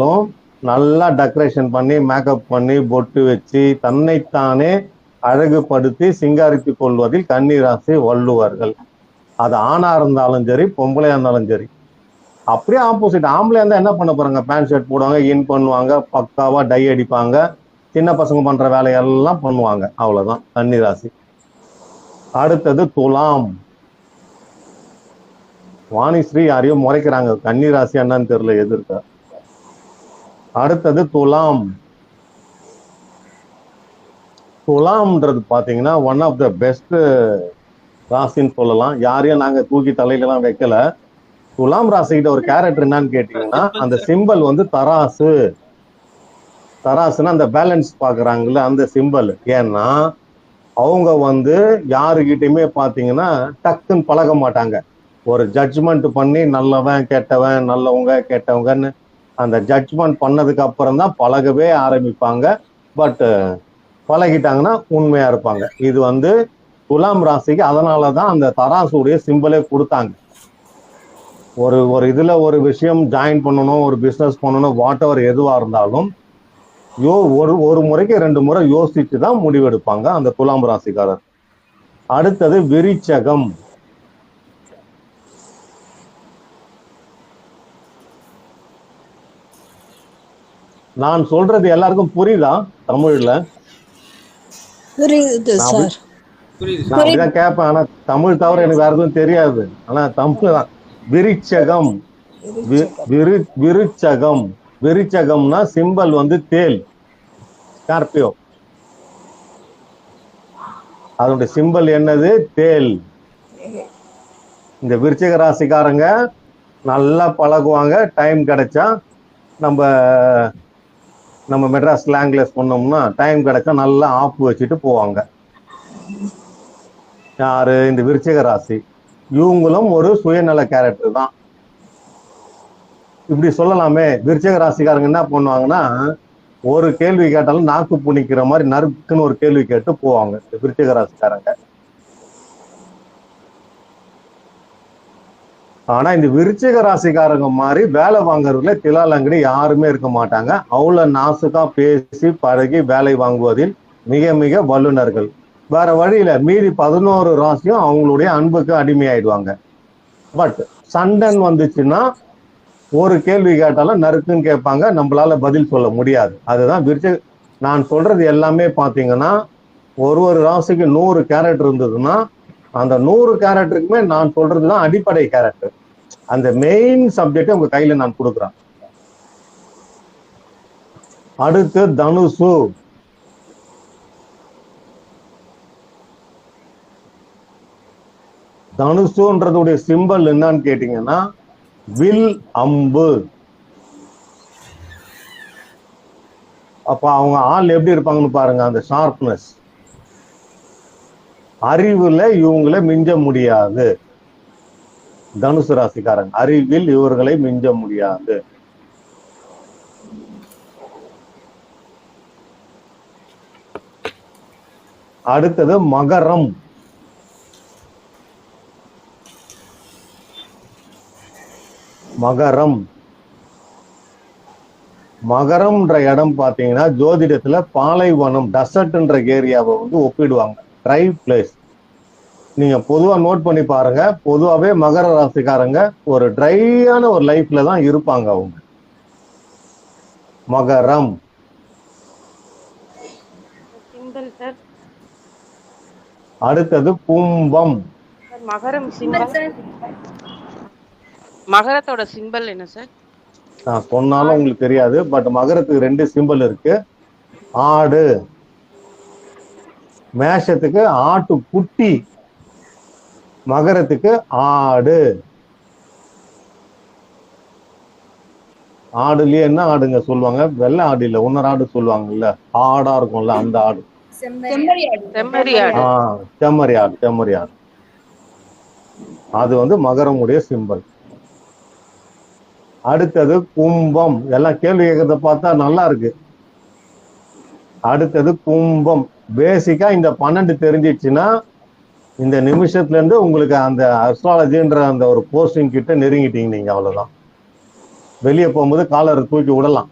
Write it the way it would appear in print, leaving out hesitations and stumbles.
நல்லா டெக்கரேஷன் பண்ணி மேக்கப் பண்ணி பொட்டு வச்சு தன்னைத்தானே அழகுபடுத்தி சிங்காரித்துக் கொள்வதில் கன்னிராசி வள்ளுவர்கள். அது ஆணா இருந்தாலும் சரி, பொம்பளையா இருந்தாலும் சரி. அப்படியே ஆப்போசிட், ஆம்பளையா இருந்தா என்ன பண்ண போறாங்க? பேண்ட் ஷர்ட் போடுவாங்க, இன் பண்ணுவாங்க, பக்காவா டை அடிப்பாங்க, சின்ன பசங்க பண்ற வேலையெல்லாம் பண்ணுவாங்க. அவ்வளவுதான் கன்னிராசி. அடுத்தது துலாம். வாணிஸ்ரீ யாரையும் முறைக்கிறாங்க, கன்னிராசி என்னன்னு தெரியல எதிர்க்க. அடுத்தது துலாம். துலாம்ன்றது பாத்தீங்கன்னா ஒன் ஆஃப் த பெஸ்ட் ராசின்னு சொல்லலாம். யாரையும் நாங்க தூக்கி தலையிலாம் வைக்கல. துலாம் ராசிக்கிட்ட ஒரு கேரக்டர் என்னன்னு கேட்டீங்கன்னா, அந்த சிம்பல் வந்து தராசு. தராசுன்னா அந்த பேலன்ஸ் பாக்குறாங்கல்ல, அந்த சிம்பல். ஏன்னா அவங்க வந்து யாருகிட்டயுமே பாத்தீங்கன்னா டக்குன்னு பழக மாட்டாங்க. ஒரு ஜட்ஜ்மெண்ட் பண்ணி நல்லவன் கெட்டவன், நல்லவங்க கெட்டவங்கன்னு அந்த ஜட்ஜ்மெண்ட் பண்ணதுக்கு அப்புறம் தான் பழகவே ஆரம்பிப்பாங்க. பட் பழகிட்டாங்கன்னா உண்மையா இருப்பாங்க. இது வந்து துலாம் ராசிக்கு அதனாலதான் அந்த தராசுடைய சிம்பலே கொடுத்தாங்க. ஒரு இதுல ஒரு விஷயம் ஜாயின் பண்ணணும், ஒரு பிசினஸ் பண்ணணும், வாட் எவர் எதுவா இருந்தாலும் ஒரு முறைக்கு 2 முறை யோசிச்சு தான் முடிவெடுப்பாங்க அந்த துலாம் ராசிக்காரர். அடுத்தது விருச்சகம். நான் சொல்றது எல்லாருக்கும் புரியுதா தமிழ்ல? புரியுது சார். நான் அப்படிதான் கேட்பேன், ஆனா தமிழ் தவிர எனக்கு வேற எதுவும் தெரியாது. ஆனா தமிழ் தான். விருச்சகம். விருச்சகம். விருச்சகம்னா சிம்பல் வந்து தேல், ஸ்கார்பியோ. அதனுடைய சிம்பல் என்னது? தேல். இந்த விருச்சிக ராசிக்காரங்க நல்லா பழகுவாங்க. டைம் கிடைச்சா நம்ம மெட்ராஸ் ஸ்லாங்ல சொன்னோம்னா டைம் கிடைச்சா நல்லா ஆப்பு வச்சுட்டு போவாங்க. யாரு? இந்த விருச்சிக ராசி. இவங்களும் ஒரு சுயநல கேரக்டர் தான், இப்படி சொல்லலாமே. விருச்சிக ராசிக்காரங்க என்ன பண்ணுவாங்கன்னா, ஒரு கேள்வி கேட்டாலும் நாக்கு புனிக்கிற மாதிரி நறுக்குன்னு ஒரு கேள்வி கேட்டு போவாங்க இந்த விருச்சிக ராசிக்காரங்க. ஆனா இந்த விருச்சிக ராசிக்காரங்க மாதிரி வேலை வாங்குறதுல திலாலங்கடி யாருமே இருக்க மாட்டாங்க. அவ்வளவு நாசுக்கா பேசி பழகி வேலை வாங்குவதில் மிக மிக வல்லுநர்கள். வேற வழியில மீதி 11 ராசியும் அவங்களுடைய அன்புக்கு அடிமையாயிடுவாங்க. பட் சண்டன் வந்துச்சுன்னா ஒரு கேள்வி கேட்டாலும் நறுக்குன்னு கேட்பாங்க, நம்மளால பதில் சொல்ல முடியாது. அதுதான் விருச்சிக. நான் சொல்றது எல்லாமே பாத்தீங்கன்னா ஒரு ராசிக்கு 100 கேரக்டர் இருந்ததுன்னா அந்த 100 கேரக்டருக்குமே நான் சொல்றதுதான் அடிப்படை கேரக்டர். அந்த மெயின் சப்ஜெக்ட் உங்க கையில நான் கொடுக்குறேன். அடுத்து தனுசு. தனுசுன்றதுடைய சிம்பல் என்னன்னு கேட்டீங்கன்னா வில், அம்பு. அப்ப அவங்க ஆள் எப்படி இருப்பாங்கன்னு பாருங்க, அந்த ஷார்ப்னஸ். அறிவுல இவங்களை மிஞ்ச முடியாது. தனுசு ராசிக்காரங்க அறிவில் இவர்களை மிஞ்ச முடியாது. அடுத்தது மகரம். மகரம். மகரம்ன்ற இடம் பாத்தீங்கன்னா ஜோதிடத்துல பாலைவனம், டெசர்ட்ன்ற ஏரியாவை வந்து ஒப்பிடுவாங்க, ட்ரை பிளேஸ். நீங்க பொதுவா நோட் பண்ணி பாருங்க, பொதுவாவே மகர ராசிக்காரங்க ஒரு ட்ரையான ஒரு லைஃப்ல தான் இருப்பாங்க அவங்க. மகரம். அடுத்தது கும்பம். மகரம் சிம்பல். மகரத்தோட சிம்பல் என்ன சார்? நான் சொன்னாலும் உங்களுக்கு தெரியாது, பட் மகரத்துக்கு 2 சிம்பல் இருக்கு. ஆடு. மேஷத்துக்கு ஆட்டு குட்டி, மகரத்துக்கு ஆடு. ஆடுலயே என்ன ஆடுங்க சொல்லுவாங்க? வெள்ளை ஆடு இல்ல, இன்னொரு ஆடு சொல்லுவாங்கல்ல, ஆடா இருக்கும்ல, அந்த ஆடு. செம்மறி ஆடு. செம்மறி ஆடு. அது வந்து மகரமுடைய சிம்பல். அடுத்தது கும்பம். எல்லாம் கேள்வி கேட்கறத பார்த்தா நல்லா இருக்கு. அடுத்தது கும்பம். பேசிக்கா இந்த 12 தெரிஞ்சிச்சுன்னா இந்த நிமிஷத்துல இருந்து உங்களுக்கு அந்த அஸ்ட்ராலஜின்ற அந்த ஒரு போஸ்டிங் கிட்ட நெருங்கிட்டீங்க நீங்க, அவ்வளவுதான். வெளியே போகும்போது காலர் தூக்கி விடலாம்.